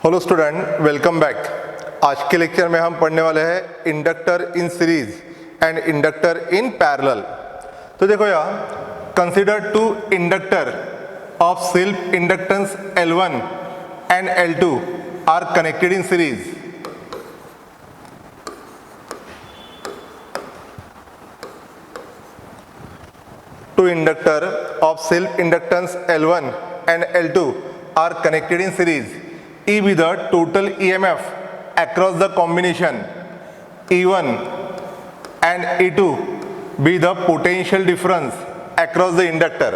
Hello student, welcome back. आज के lecture में हम पढ़ने वाले हैं inductor in series and inductor in parallel. तो देखो यार, consider two inductor of self inductance L1 and L2 are connected in series. Two inductor of self inductance L1 and L2 are connected in series. E be the total EMF across the combination. E1 and E2 be the potential difference across the inductor.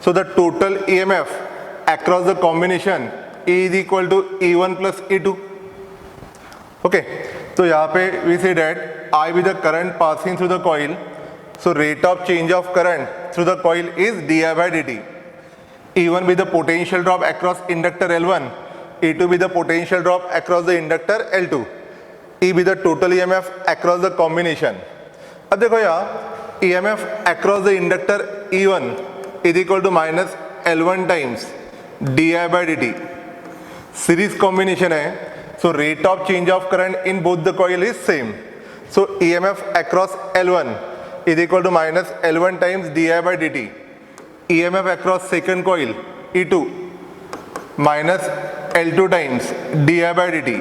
So the total EMF across the combination E is equal to E1 plus E2. Okay, तो यहाँ पे we say that I be the current passing through the coil. So rate of change of current through the coil is di by dt. E1 be the potential drop across inductor L1, E2 be the potential drop across the inductor L2, E be the total EMF across the combination. अब देखो यहाँ EMF across the inductor E1 is equal to minus L1 times di by dt. Series combination है, so rate of change of current in both the coil is same. So EMF across L1 is equal to minus L1 times di by dt. EMF across second coil E2 minus L2 times di by dt.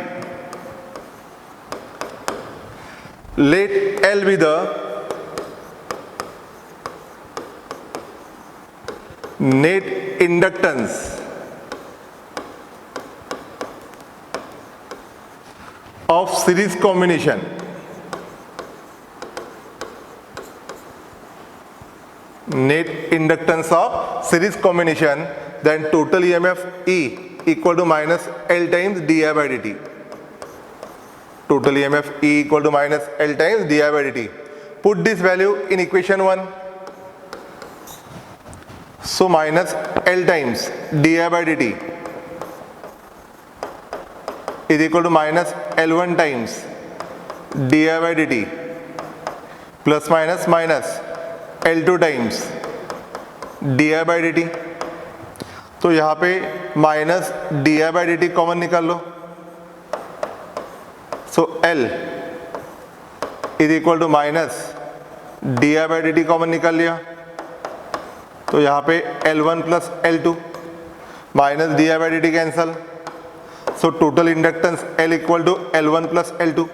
Let L be the net inductance of series combination. Net inductance of series combination, then total EMF E equal to minus L times di by dt. Total EMF E equal to minus L times di by dt. Put this value in equation 1. So minus L times di by dt is equal to minus L1 times di by dt plus minus minus L2 times d by d t. तो यहाँ पे minus d by d t common निकाल लो। So L is equal to minus d by d t common निकाल लिया। तो यहाँ पे L1 plus L2 minus d by d t cancel. So total inductance L equal to L1 plus L2।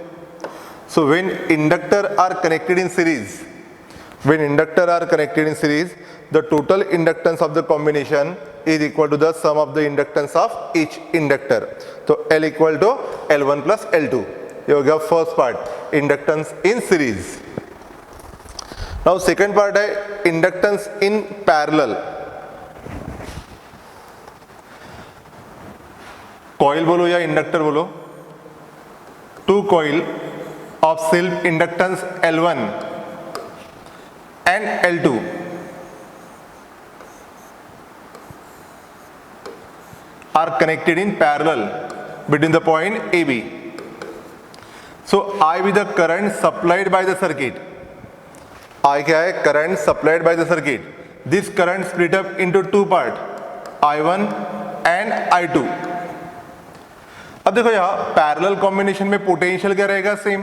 So when inductor are connected in series, when inductor are connected in series, the total inductance of the combination is equal to the sum of the inductance of each inductor. So L equal to L1 plus L2. You have first part, inductance in series. Now second part है inductance in parallel. Coil बोलो या inductor बोलो, two coil of self inductance L1 and L2 are connected in parallel between the point AB. So I be the current supplied by the circuit. I क्या है? Current supplied by the circuit. This current split up into two part, I1 and I2. अब देखो यहाँ parallel combination में potential क्या रहेगा? Same.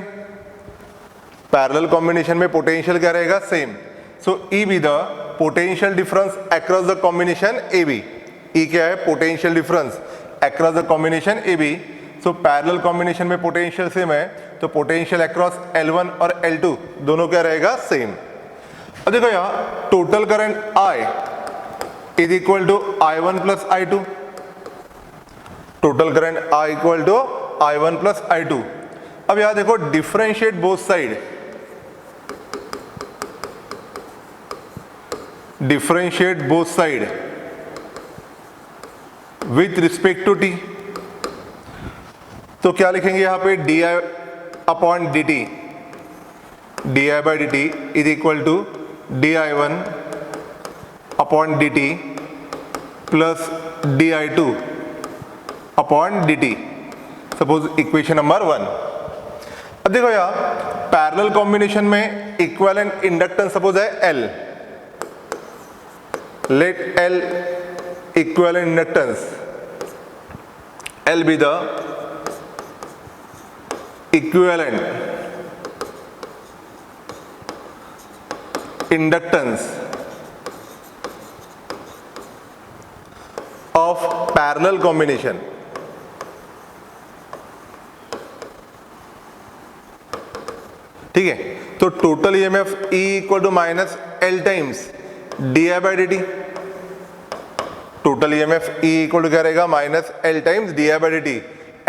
Parallel combination में potential क्या रहेगा? Same. So E be the potential difference across the combination AB. E क्या है? Potential difference across the combination AB. So parallel combination में potential same है, तो potential across L1 और L2 दोनों क्या रहेगा? Same. अब देखो यहाँ total current I is equal to I1 plus I2. Total current I equal to I1 plus I2. अब यहाँ देखो differentiate both side. Differentiate both side with respect to t. तो क्या लिखेंगे यहाँ पे? di upon dt, di by dt is equal to di1 upon dt plus di2 upon dt. Suppose equation number 1। अब देखो यहाँ पैरेलल कॉम्बिनेशन में equivalent inductance suppose है L. Let L equivalent inductance L be the equivalent inductance of parallel combination. ठीक है, तो total EMF E equal to minus L times d i by d t. Total EMF E equal to क्या रहेगा? Minus L times d i by d t.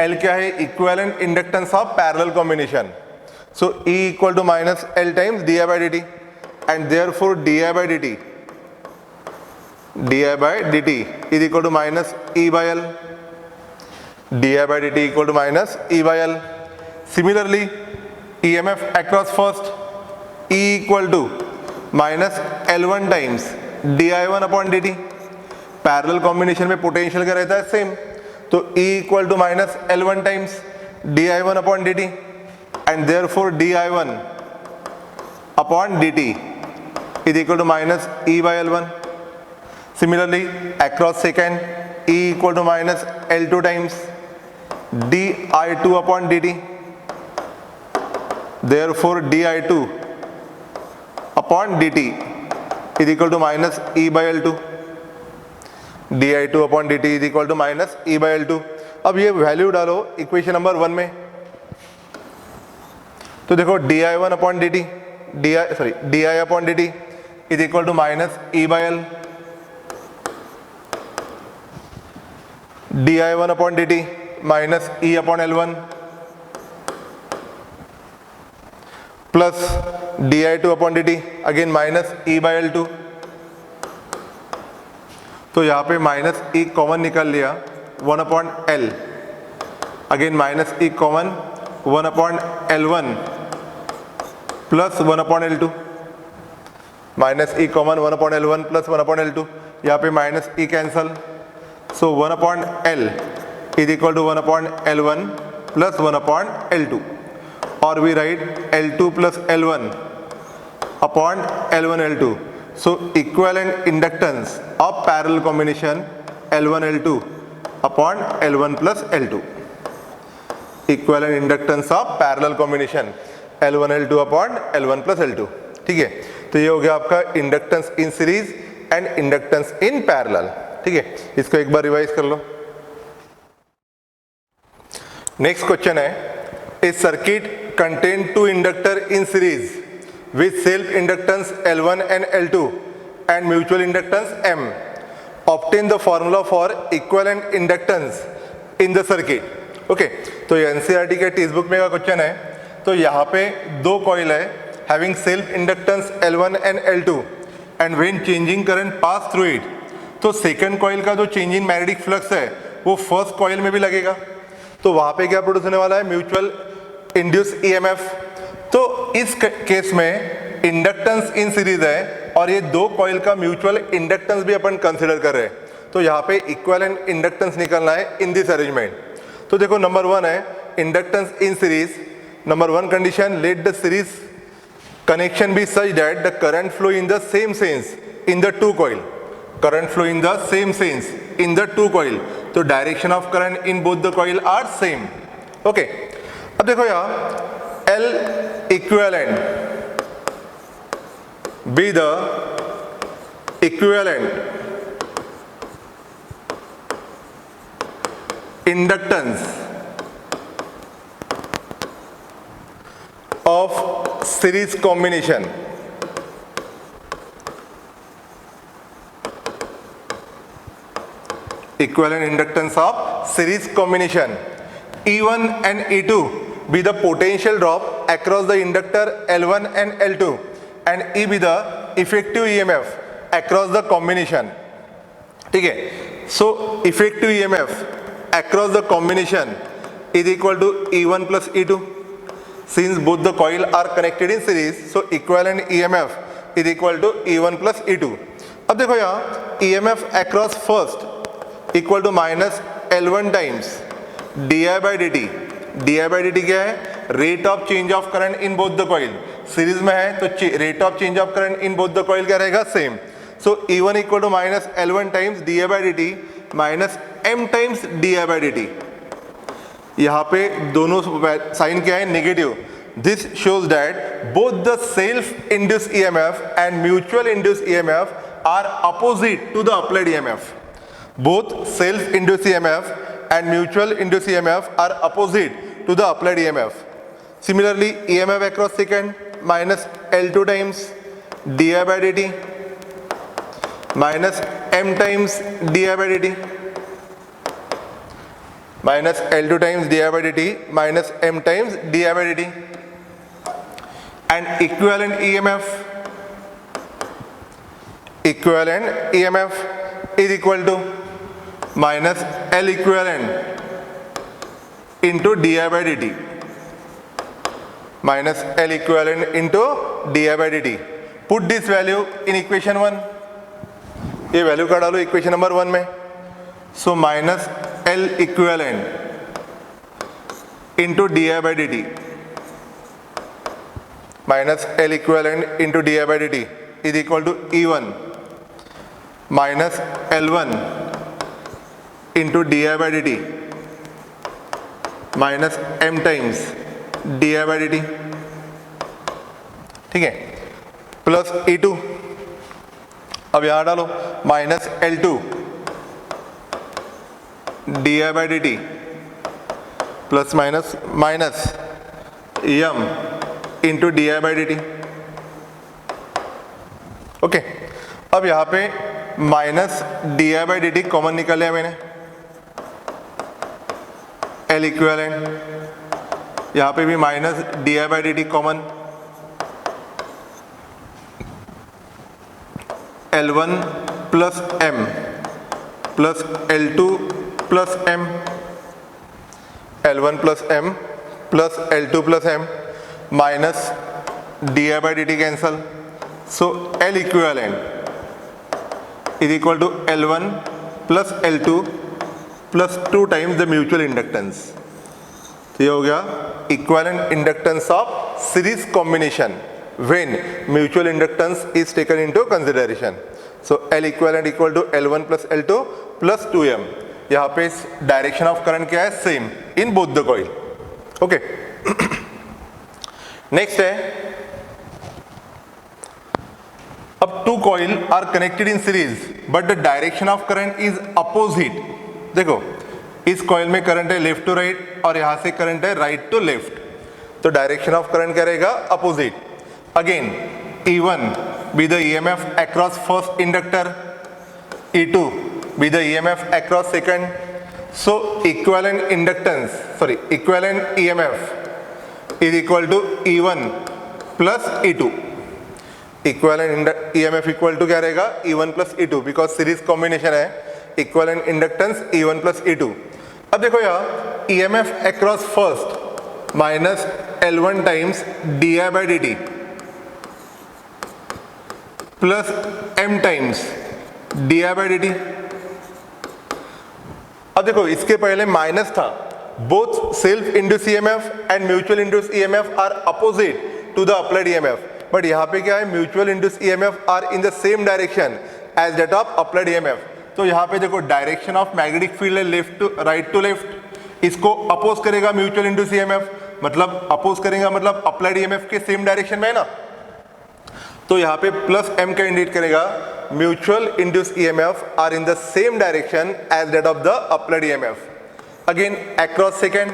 L क्या है? Equivalent inductance of parallel combination. So E equal to minus L times d i by d t and therefore d i by d t is equal to minus E by L. D i by d T equal to minus E by L. Similarly EMF across first E equal to minus L1 times di1 upon dt. Parallel combination में potential क्या रहता है? Same. तो E equal to minus L1 times di1 upon dt and therefore di1 upon dt is equal to minus E by L1. Similarly across second E equal to minus L2 times di2 upon dt. Therefore di2 upon dt is equal to minus E by L2. di2 upon dt is equal to minus E by L2. अब ये value डालो equation number 1 में. तो देखो di1 upon dt di upon dt is equal to minus E by L. di1 upon dt minus E upon L1 plus di2 upon dt again minus E by L2. तो यहाँ पे minus E common निकाल लिया 1 upon L. Again minus E common 1 upon L1 plus 1 upon L2. Minus E common 1 upon L1 plus 1 upon L2. यहाँ पे minus E cancel. So 1 upon L is equal to 1 upon L1 plus 1 upon L2. or we write L2 plus L1 upon L1 L2. So equivalent inductance of parallel combination L1 L2 upon L1 plus L2. Equivalent inductance of parallel combination L1 L2 upon L1 plus L2. ठीक है, तो ये हो गया आपका inductance in series and inductance in parallel. ठीक है, इसको एक बार रिवाइज कर लो. नेक्स्ट क्वेश्चन है, ए circuit contain two inductor in series with self inductance L1 and L2 and mutual inductance M. Obtain the formula for equivalent inductance in the circuit. Okay, तो ये NCERT के text book में का question है. तो यहाँ पे दो कॉइल है having self inductance L1 and L2 and when changing current pass through it, तो सेकंड कॉइल का जो चेंज इन मैग्नेटिक फ्लक्स है वो फर्स्ट कॉइल में भी लगेगा. तो वहां पे क्या प्रोड्यूस होने वाला है? Mutual induce EMF. तो इस केस में इंडक्टेंस इन सीरीज है और ये दो कॉइल का म्यूचुअल इंडक्टेंस भी अपन कंसीडर कर रहे हैं. तो यहाँ पे इक्विवेलेंट इंडक्टेंस निकलना है इन दिस अरेंजमेंट. तो देखो नंबर 1 है inductance in series. Number 1 condition, let the series connection be such that the current flow in the same sense in the two coil. Current flow in the same sense in the two coil. तो direction of current in both the coil are same. Okay. अब देखो यहाँ L equivalent be the equivalent inductance of series combination. Equivalent inductance of series combination. E1 and E2 be the potential drop across the inductor L1 and L2 and E be the effective EMF across the combination. ठीक है, so effective EMF across the combination is equal to E1 plus E2. Since both the coil are connected in series, so equivalent EMF is equal to E1 plus E2. अब देखो यहाँ EMF across first equal to minus L1 times di by dt. di by dt क्या है? Rate of change of current in both the coil. Series में है तो rate of change of current in both the coil क्या रहेगा? Same. So E1 equal to minus L1 times di by dt minus M times di by dt. यहाँ पे दोनों sign क्या है, negative. This shows that both the self induce EMF and mutual induce EMF are opposite to the applied EMF. Both self induce EMF and mutual induced EMF are opposite to the applied EMF. Similarly, EMF across secant minus L2 times di by dt minus M times di by dt minus L2 times di by dt minus M times di by dt, and equivalent EMF is equal to minus L equivalent into di by dt minus L equivalent into di by dt. Put this value in equation 1. ये value का डालो equation number 1 में. So minus L equivalent into di by dt minus L equivalent into di by dt is equal to E1 minus L1 into di by dt minus M times di by dt. ठीक है, plus E2. अब यहां डालो minus L2 di by dt plus minus minus M into di by dt. Okay, अब यहां पे minus di by dt common निकल लिया मैंने. L इक्विवेलेंट, यहाँ पे भी minus di by dt common. L1 plus M plus L2 plus M, L1 plus M plus L2 plus M minus di by dt cancel. So L equivalent is equal to L1 plus L2 plus 2 times the mutual inductance. तो ये हो गया equivalent inductance of series combination when mutual inductance is taken into consideration. So L equivalent equal to L1 plus L2 plus 2M. यहाँ पे direction of current क्या है, same in both the coil. Okay, next है, अब two coil are connected in series but the direction of current is opposite. देखो, इस coil में current है लेफ्ट टू राइट और यहां से करंट है राइट टू लेफ्ट, तो डायरेक्शन ऑफ करंट क्या रहेगा, opposite. Again E1 be the EMF across first inductor, E2 be the EMF across second. So equivalent EMF is equal to E1 plus E2. Equivalent EMF equal to क्या रहेगा, E1 plus E2, because series combination है. Equivalent inductance E1 plus E2. अब देखो यहाँ EMF across first minus L1 times di by dt plus M times di by dt. अब देखो इसके पहले माइनस था. Both self induce EMF and mutual induce EMF are opposite to the applied EMF. But यहाँ पे क्या है, mutual induce EMF are in the same direction as that of applied EMF. तो यहाँ पे देखो डायरेक्शन ऑफ मैग्नेटिक फील्ड है left to right to left, इसको अपोज करेगा म्यूचुअल इंड्यूस EMF, मतलब अपोज करेगा मतलब अप्लाइड EMF के सेम डायरेक्शन में है ना. तो यहाँ पे प्लस M का इंडिकेट करेगा mutual induce EMF are in the same direction as that of the applied EMF. Again across second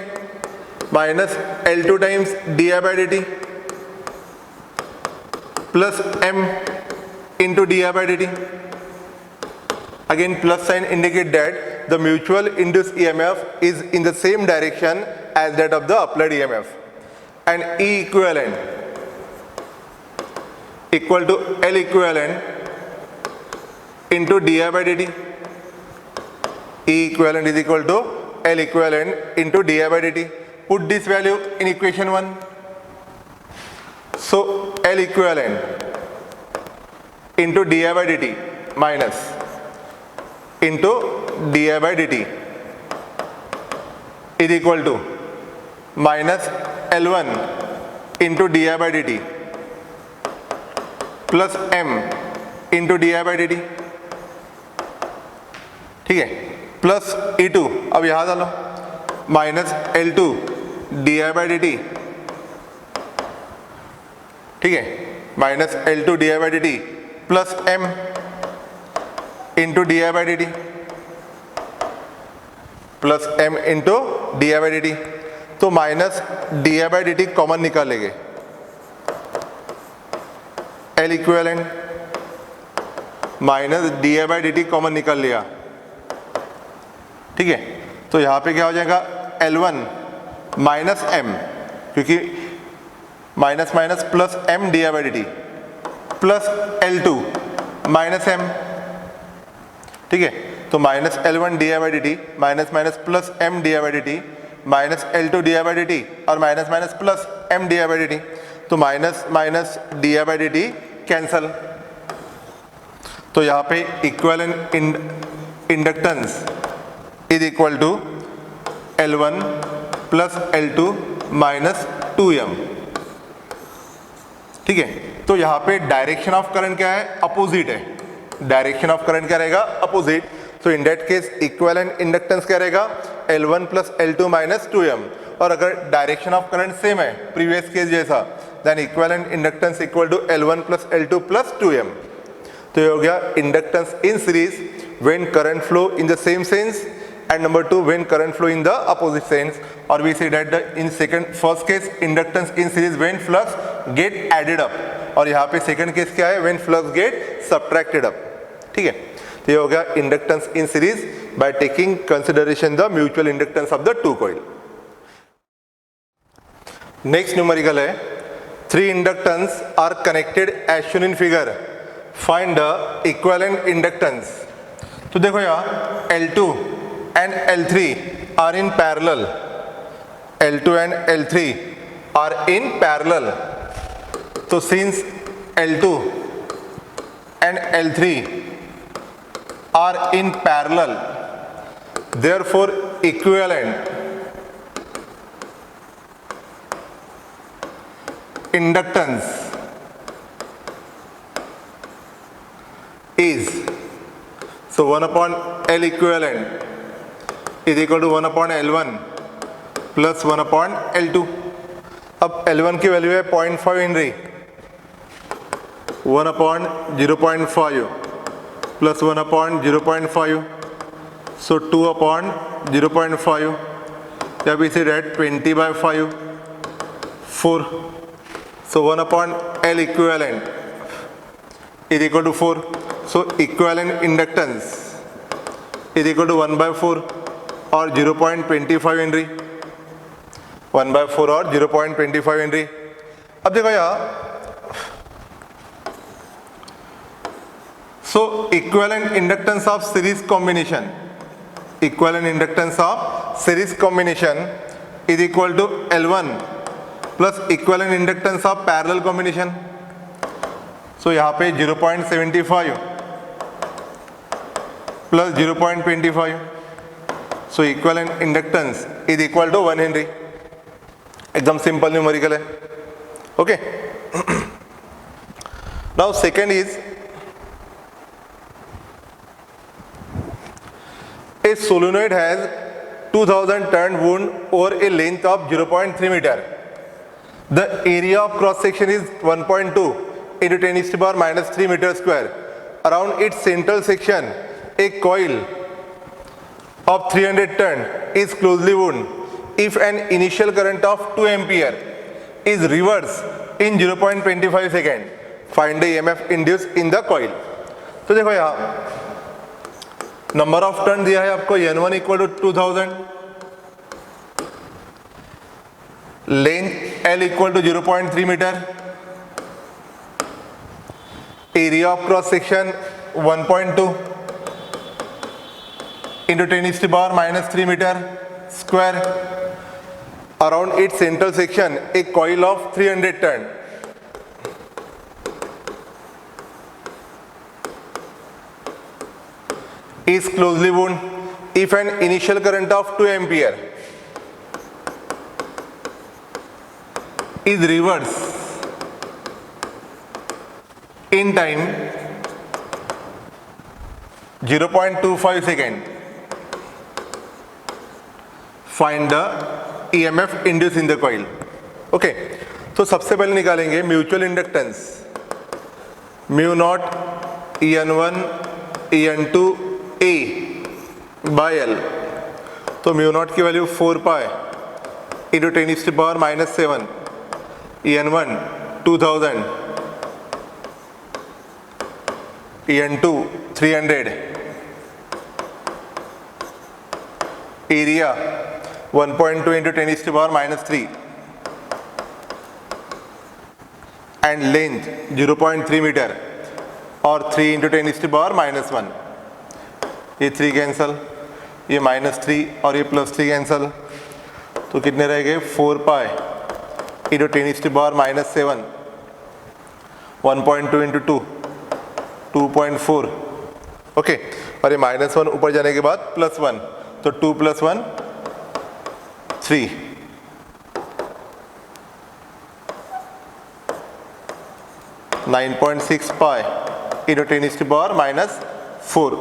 minus L2 times di by dt plus M into di by dt. Again plus sign indicate that the mutual induced EMF is in the same direction as that of the applied EMF. And E equivalent equal to L equivalent into di by dt. E equivalent is equal to L equivalent into di by dt. Put this value in equation 1. So L equivalent into di by dt minus into di by dt is equal to minus L1 into di by dt plus M into di by dt. ठीक है, plus E2. अब यहाँ डालो minus L2 di/dt, ठीक है, minus L2 di/dt plus m into di/dt plus m into di/dt। तो minus di/dt common निकालेंगे, L equivalent minus di/dt common निकाल लिया, ठीक है। तो यहाँ पे क्या हो जाएगा, L1 माइनस m, क्योंकि minus minus plus m di/dt plus L2 minus m, ठीक है। तो minus L1 di/dt minus minus plus m di/dt minus L2 di/dt और minus minus plus m di/dt। तो माइनस माइनस di/dt कैंसल। तो यहाँ पे equivalent inductance is equal to L1 plus L2 minus 2m, ठीक है। तो यहाँ पे डायरेक्शन ऑफ करंट क्या है, अपोजिट है, डायरेक्शन ऑफ करंट क्या रहेगा, अपोजिट। तो in that case equivalent inductance क्या रहेगा, L1 plus L2 minus 2m। और अगर डायरेक्शन ऑफ करंट सेम है प्रीवियस केस जैसा, then equivalent inductance equal to L1 plus L2 plus 2m। तो ये हो गया inductance in series when current flow in the same sense, and number 2 when current flow in the opposite sense, or we say that in first case inductance in series when flux get added up, और यहाँ पे second case क्या है, when flux get subtracted up, ठीक है। तो ये हो गया inductance in series by taking consideration the mutual inductance of the two coil। next numerical है, 3 inductance are connected as shown in figure, find the equivalent inductance। तो देखो यहाँ L2 and L3 are in parallel, L2 and L3 are in parallel। तो since L2 and L3 are in parallel, therefore equivalent inductance is, so 1 upon L equivalent is equal to 1 upon L1 plus 1 upon L2। अब L1 की value है 0.5 Henry, 1 upon 0.5 plus 1 upon 0.5, so 2 upon 0.5, या we say that 20/5, 4, so 1 upon L equivalent is equal to 4, so equivalent inductance is equal to 1/4 और 0.25 Henry, 1/4 और 0.25 Henry. अब देखो यहाँ, so equivalent inductance of series combination, equivalent inductance of series combination is equal to L1 plus equivalent inductance of parallel combination. So यहाँ पे 0.75 plus 0.25, so equivalent inductance is equal to 1 henry. एकदम simple numerical है, okay. Now second is a solenoid has 2000 turn wound over a length of 0.3 meter. The area of cross section is 1.2 into 10 to the power minus 3 meter square. Around its central section, a coil of 300 turn is closely wound if an initial current of 2 ampere is reversed in 0.25 second. Find the EMF induced in the coil। तो देखो यहाँ number of turn दिया है आपको N1 equal to 2000, length L equal to 0.3 metre, area of cross section 1.2 into 10 to the power minus 3 meter square. Around its central section, a coil of 300 turn is closely wound if an initial current of 2 ampere is reversed in time 0.25 second. Find the EMF induced in the coil. Okay, तो सबसे पहले निकालेंगे mutual inductance, mu naught EN1 EN2 A by L। तो mu naught की value 4 pi into 10⁻⁻7, EN1 2000, EN2 300, area 1.2 into 10⁻³ and length 0.3 metre और 3 into 10⁻⁻1। ये 3 cancel, ये -3 और ये +3 कैंसल, तो कितने रह गए 4 पाई इंटू 10⁻⁻7, 1.2 इंटू 2 2.4। ओके, और ये -1 ऊपर जाने के बाद +1, तो 2 + 1 3, 9.6 पाई इंटू 10⁻⁻4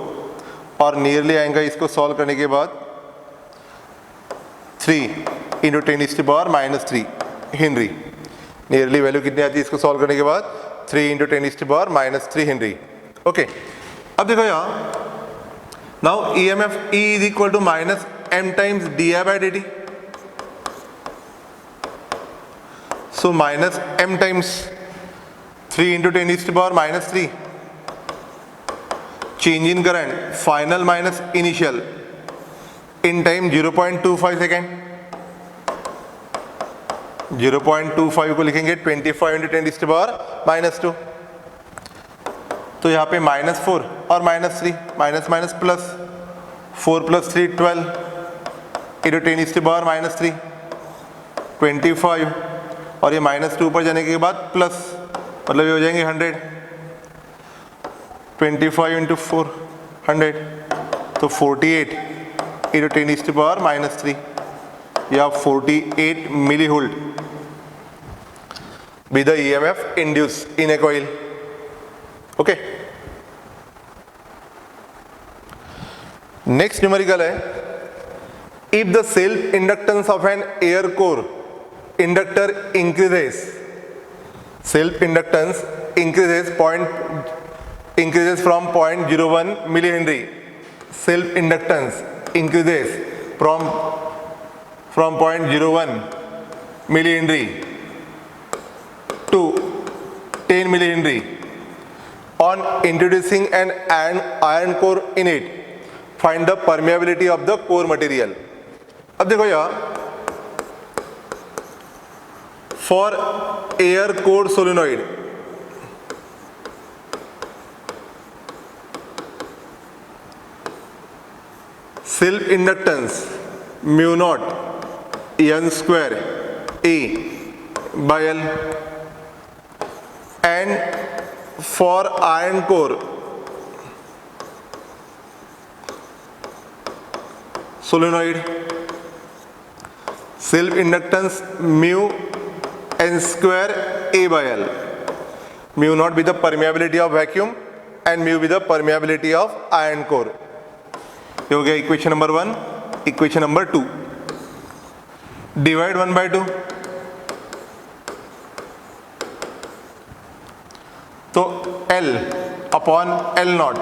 और नियरली आएगा इसको सॉल्व करने के बाद 3 इंटू 10⁻³ हेनरी। नियरली वैल्यू कितनी आती है इसको सॉल्व करने के बाद 3 इंटू 10⁻³ हेनरी। ओके, अब देखो यहाँ, now EMF E is equal to -m times di/dt। So -m times 3 into 10⁻³ change in current final minus initial in time 0.25 second. 0.25 को लिखेंगे 25 इंटू 10⁻⁻²। तो यहाँ पे -4 और -3, माइनस प्लस, 4 + 3 12 इंटू 10⁻³ 25 और ये -2 पर जाने के बाद प्लस, मतलब ये हो जाएंगे 100, 25 इंटू 4 100, तो 48 इंटू 10⁻³ या 48 millivolt with the EMF induced in a coil। Okay, next numerical है, if the self inductance of an air core inductor increases, self inductance increases from 0.01 millihenry, self inductance increases from 0.01 millihenry to 10 millihenry on introducing an iron core in it, find the permeability of the core material। अब देखो यहाँ, for air core solenoid self inductance mu naught N² A by L, and for iron core solenoid self inductance mu N² A by L, mu naught be the permeability of vacuum and mu be the permeability of iron core। ये हो गया equation number 1। Equation number 2, divide 1/2, तो L upon L0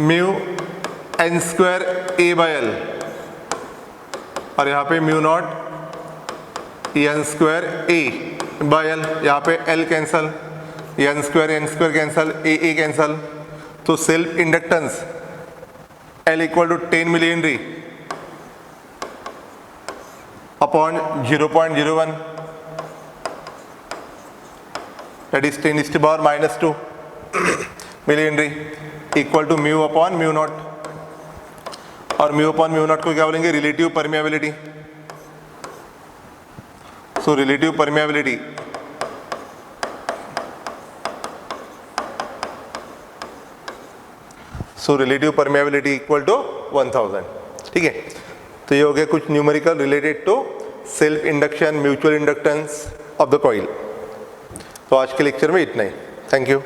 mu N² A by L, और यहाँ पे mu naught N² A by L, यहाँ पे L cancel, N² cancel, A cancel, तो self inductance L equal to 10 milli henry upon 0.01, that is 10⁻⁻² milli henry equal to mu upon mu naught, और mu upon mu naught को क्या बोलेंगे, relative permeability. So relative permeability equal to 1000। ठीक है, तो ये हो गया कुछ numerical related to self induction, mutual inductance of the coil. तो आज के लेक्चर में इतना ही। Thank you.